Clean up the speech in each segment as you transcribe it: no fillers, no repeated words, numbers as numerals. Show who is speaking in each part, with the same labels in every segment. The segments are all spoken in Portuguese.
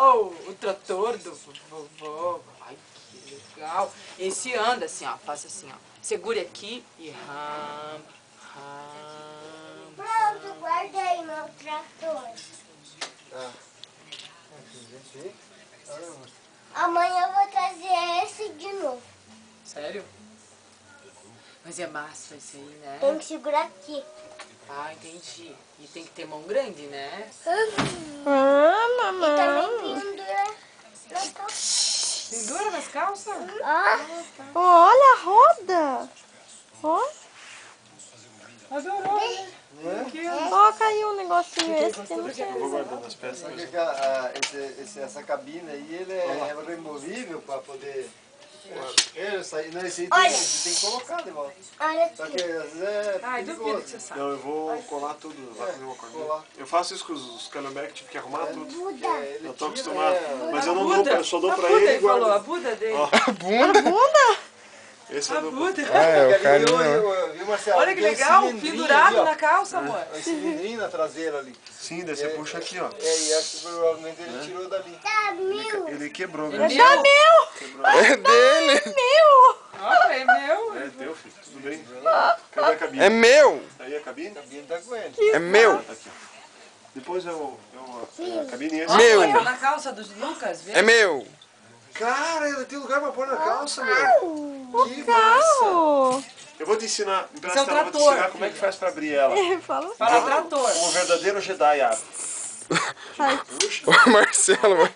Speaker 1: Uou, o trator do vovô. Ai, que legal. Esse anda assim, ó. Faça assim, ó. Segure aqui e ram, ram.
Speaker 2: Pronto, guardei meu trator. Amanhã eu vou trazer esse de novo.
Speaker 1: Sério? Mas é massa isso aí, né?
Speaker 2: Tem que segurar aqui.
Speaker 1: Ah, entendi. E tem que ter mão grande, né?
Speaker 2: E também pendura nas calças.
Speaker 1: Pendura nas calças?
Speaker 3: Olha a roda. Ó,
Speaker 1: Adorou, né?
Speaker 3: ó, caiu um negocinho esse que não
Speaker 4: Eu vou guardando as peças.
Speaker 5: Essa cabine aí, ele é removível para poder... Esse aí
Speaker 2: Olha.
Speaker 5: você tem que colocar de volta.
Speaker 2: Olha
Speaker 5: Só
Speaker 2: aqui.
Speaker 5: que às vezes é
Speaker 1: Ai, duvido
Speaker 5: perigoso.
Speaker 1: que você sabe.
Speaker 4: Não, eu vou colar tudo, vai fazer uma cordinha.
Speaker 5: colar.
Speaker 4: Eu faço isso com os calhambeques, tive que arrumar tudo.
Speaker 2: Buda.
Speaker 4: Eu tô acostumado. Mas eu
Speaker 1: A
Speaker 4: não
Speaker 1: Buda.
Speaker 4: dou, eu só dou
Speaker 1: A
Speaker 4: pra
Speaker 1: Buda,
Speaker 4: ele e guardo.
Speaker 1: falou, a Buda dele.
Speaker 4: Ó,
Speaker 3: A bunda?
Speaker 4: esse
Speaker 1: A
Speaker 4: eu dou pra
Speaker 1: Buda.
Speaker 5: É,
Speaker 6: o carinho.
Speaker 5: Viu, Marcelo?
Speaker 1: Olha que
Speaker 5: Tem
Speaker 1: legal,
Speaker 5: cilindrinho
Speaker 1: pendurado
Speaker 5: ali, ó.
Speaker 1: na calça, amor.
Speaker 5: Tem cilindrinho na traseira ali.
Speaker 4: Sim, daí você puxa aqui, ó.
Speaker 5: E acho que provavelmente ele tirou dali.
Speaker 2: Tá mil.
Speaker 4: Ele quebrou,
Speaker 1: É
Speaker 4: né?
Speaker 1: meu.
Speaker 6: É dele!
Speaker 1: Ó, é meu.
Speaker 4: É teu, filho. Tudo bem? Cadê a cabine?
Speaker 6: É meu!
Speaker 4: Aí a cabine?
Speaker 5: A cabine tá com ele.
Speaker 6: É meu!
Speaker 4: Tá aqui, ó. Depois a cabine é
Speaker 1: Ó,
Speaker 6: Meu.
Speaker 1: põe na calça dos Lucas, vê?
Speaker 6: É meu!
Speaker 4: Cara, ela tem lugar pra pôr na calça, meu. Que massa.
Speaker 3: Oh,
Speaker 4: Eu vou te ensinar,
Speaker 1: Esse é o
Speaker 4: empresta ela, vou te
Speaker 1: trator,
Speaker 4: ensinar como é que faz pra abrir ela.
Speaker 3: fala
Speaker 1: Para trator.
Speaker 4: Como um verdadeiro Jedi abre. Puxa.
Speaker 6: Ô Marcelo, mano.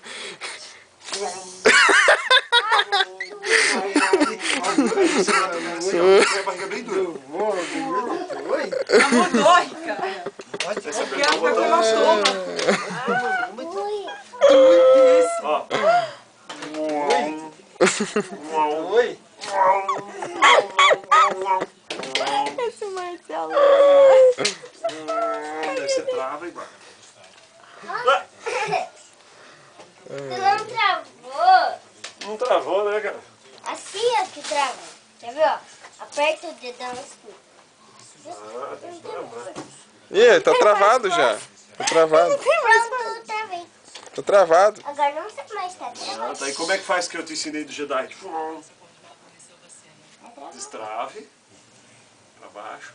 Speaker 4: Põe a barriga bem dura.
Speaker 5: Oi?
Speaker 1: Já mudou, Ricardo.
Speaker 4: Aí você
Speaker 1: Porque ela
Speaker 4: aperta o
Speaker 1: foi
Speaker 4: botão.
Speaker 1: uma toma.
Speaker 2: Ui.
Speaker 4: Ó.
Speaker 5: Oi?
Speaker 3: esse Marcelo.
Speaker 4: Daí você trava e guarda.
Speaker 2: Tu não travou.
Speaker 4: Não travou, né, cara?
Speaker 2: Assim é que trava. Quer ver, ó? Aperta o dedão assim.
Speaker 4: Ah, tem que travar.
Speaker 6: Ih, tá travado já. Tá travado.
Speaker 2: Pronto, travei.
Speaker 6: Tá travado.
Speaker 2: Agora não sei mais tá
Speaker 4: Ah,
Speaker 2: travado.
Speaker 4: tá. E como é que faz que eu te ensinei do Jedi? Destrave. Pra baixo.